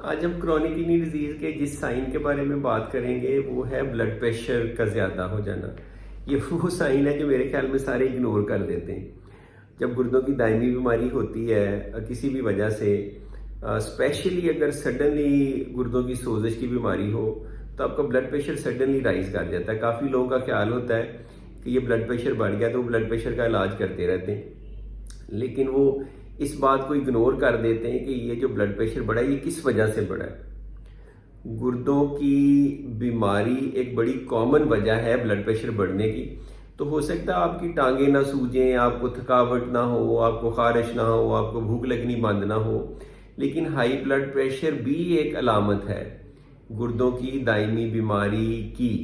आज हम chronic kidney disease के जिस साइन के बारे में बात करेंगे वो है ब्लड प्रेशर का ज़्यादा हो जाना। ये वो साइन है जो मेरे ख्याल में सारे इग्नोर कर देते हैं। जब गुर्दों की दायमी बीमारी होती है किसी भी वजह से, स्पेशली अगर सडनली गुर्दों की सोजिश की बीमारी हो तो आपका ब्लड प्रेशर सडनली राइज कर जाता है। काफ़ी लोगों का ख्याल होता है कि ये ब्लड प्रेशर बढ़ गया तो वो ब्लड प्रेशर का इलाज करते रहते हैं, लेकिन वो इस बात को इग्नोर कर देते हैं कि ये जो ब्लड प्रेशर बढ़ा है ये किस वजह से बढ़ा है। गुर्दों की बीमारी एक बड़ी कॉमन वजह है ब्लड प्रेशर बढ़ने की। तो हो सकता है आपकी टांगें ना सूजें, आपको थकावट ना हो, आपको खारिश ना हो, आपको भूख लगनी बंद ना हो, लेकिन हाई ब्लड प्रेशर भी एक अलामत है गुर्दों की दायमी बीमारी की।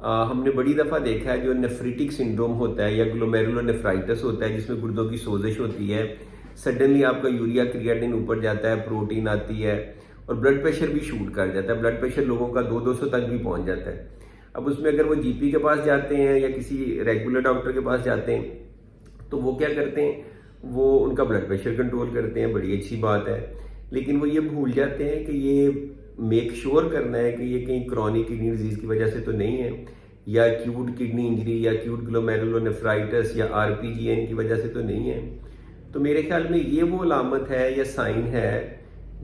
हमने बड़ी दफ़ा देखा है जो नेफ्रिटिक सिंड्रोम होता है या ग्लोमेरुलोनेफ्राइटिस होता है जिसमें गुर्दों की सोजिश होती है, सडनली आपका यूरिया क्रिएटिनिन ऊपर जाता है, प्रोटीन आती है और ब्लड प्रेशर भी शूट कर जाता है। ब्लड प्रेशर लोगों का 200 तक भी पहुंच जाता है। अब उसमें अगर वो जीपी के पास जाते हैं या किसी रेगुलर डॉक्टर के पास जाते हैं तो वो क्या करते हैं, वो उनका ब्लड प्रेशर कंट्रोल करते हैं, बड़ी अच्छी बात है, लेकिन वो ये भूल जाते हैं कि ये मेक श्योर करना है कि ये कहीं क्रॉनिक किडनी डिजीज की वजह से तो नहीं है, या एक्यूट किडनी इंजरी या एक्यूट ग्लोमेरुलोनेफ्राइटिस या आरपीजीएन की वजह से तो नहीं है। तो मेरे ख्याल में ये वो अलामत है या साइन है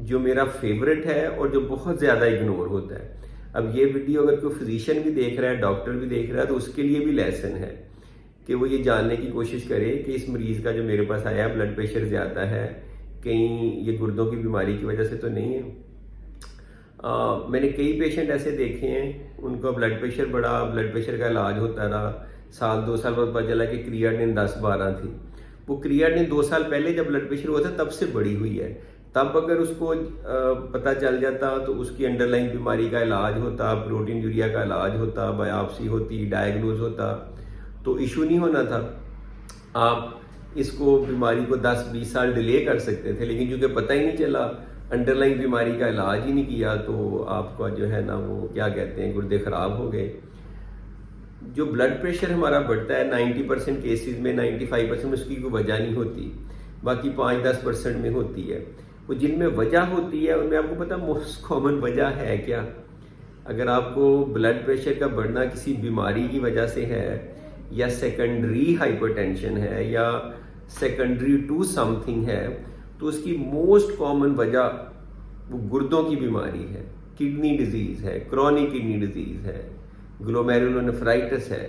जो मेरा फेवरेट है और जो बहुत ज़्यादा इग्नोर होता है। अब ये वीडियो अगर कोई फिजिशियन भी देख रहा है, डॉक्टर भी देख रहा है, तो उसके लिए भी लेसन है कि वो ये जानने की कोशिश करे कि इस मरीज़ का जो मेरे पास आया ब्लड प्रेशर ज़्यादा है, कहीं ये गुर्दों की बीमारी की वजह से तो नहीं है। मैंने कई पेशेंट ऐसे देखे हैं, उनका ब्लड प्रेशर बढ़ा, ब्लड प्रेशर का इलाज होता रहा, साल 2 साल बाद पता चला कि क्रिएटिनिन 10-12 थी। वो क्रिएटिनिन 2 साल पहले जब ब्लड प्रेशर हुआ था तब से बढ़ी हुई है। तब अगर उसको पता चल जाता तो उसकी अंडरलाइन बीमारी का इलाज होता, प्रोटीन यूरिया का इलाज होता, बायोप्सी होती, डायग्नोज होता, तो इशू नहीं होना था। आप इसको बीमारी को 10-20 साल डिले कर सकते थे, लेकिन क्योंकि पता ही नहीं चला, अंडरलाइन बीमारी का इलाज ही नहीं किया, तो आपका जो है ना वो क्या कहते हैं, गुर्दे खराब हो गए। जो ब्लड प्रेशर हमारा बढ़ता है 90% केसेस में, 95% में उसकी कोई वजह नहीं होती, बाकी 5-10% में होती है। वो जिनमें वजह होती है उनमें आपको पता मोस्ट कॉमन वजह है क्या। अगर आपको ब्लड प्रेशर का बढ़ना किसी बीमारी की वजह से है, या सेकेंडरी हाइपरटेंशन है, या सेकेंडरी टू समथिंग है, तो उसकी मोस्ट कॉमन वजह वो गुर्दों की बीमारी है, किडनी डिजीज है, क्रॉनिक किडनी डिजीज है, ग्लोमेरुलोनेफ्राइटिस है।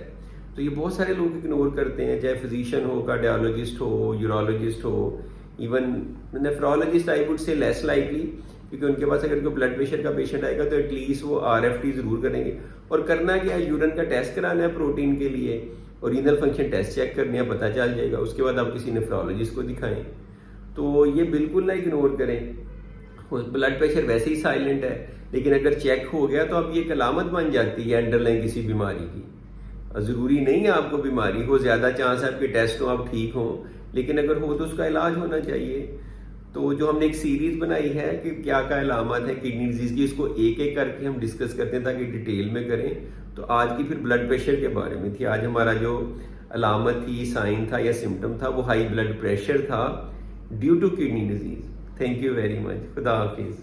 तो ये बहुत सारे लोग इग्नोर करते हैं, चाहे फिजिशियन हो, कार्डियोलॉजिस्ट हो, यूरोलॉजिस्ट हो, even nephrologist I would say less likely, क्योंकि उनके पास अगर कोई ब्लड प्रेशर का पेशेंट आएगा तो एटलीस्ट वो आरएफटी जरूर करेंगे। और करना क्या है, यूरिन का टेस्ट कराना है प्रोटीन के लिए, और रीनल फंक्शन टेस्ट चेक करने हैं, पता चल जाएगा। उसके बाद आप किसी नेफ्रोलॉजिस्ट को दिखाएं। तो ये बिल्कुल ना इग्नोर करें। ब्लड प्रेशर वैसे ही साइलेंट है, लेकिन अगर चेक हो गया तो अब ये एक अलामत बन जाती है अंडरलाइन किसी बीमारी की। ज़रूरी नहीं है आपको बीमारी हो, ज़्यादा चांस है आपके टेस्ट हो, आप ठीक हों, लेकिन अगर हो तो उसका इलाज होना चाहिए। तो जो हमने एक सीरीज बनाई है कि क्या क्या अलामत है किडनी डिजीज की, इसको एक एक करके हम डिस्कस करते हैं ताकि डिटेल में करें। तो आज की फिर ब्लड प्रेशर के बारे में थी। आज हमारा जो अलामत थी, साइन था या सिम्टम था, वो हाई ब्लड प्रेशर था due to kidney disease. Thank you very much. खुदा हाफिज।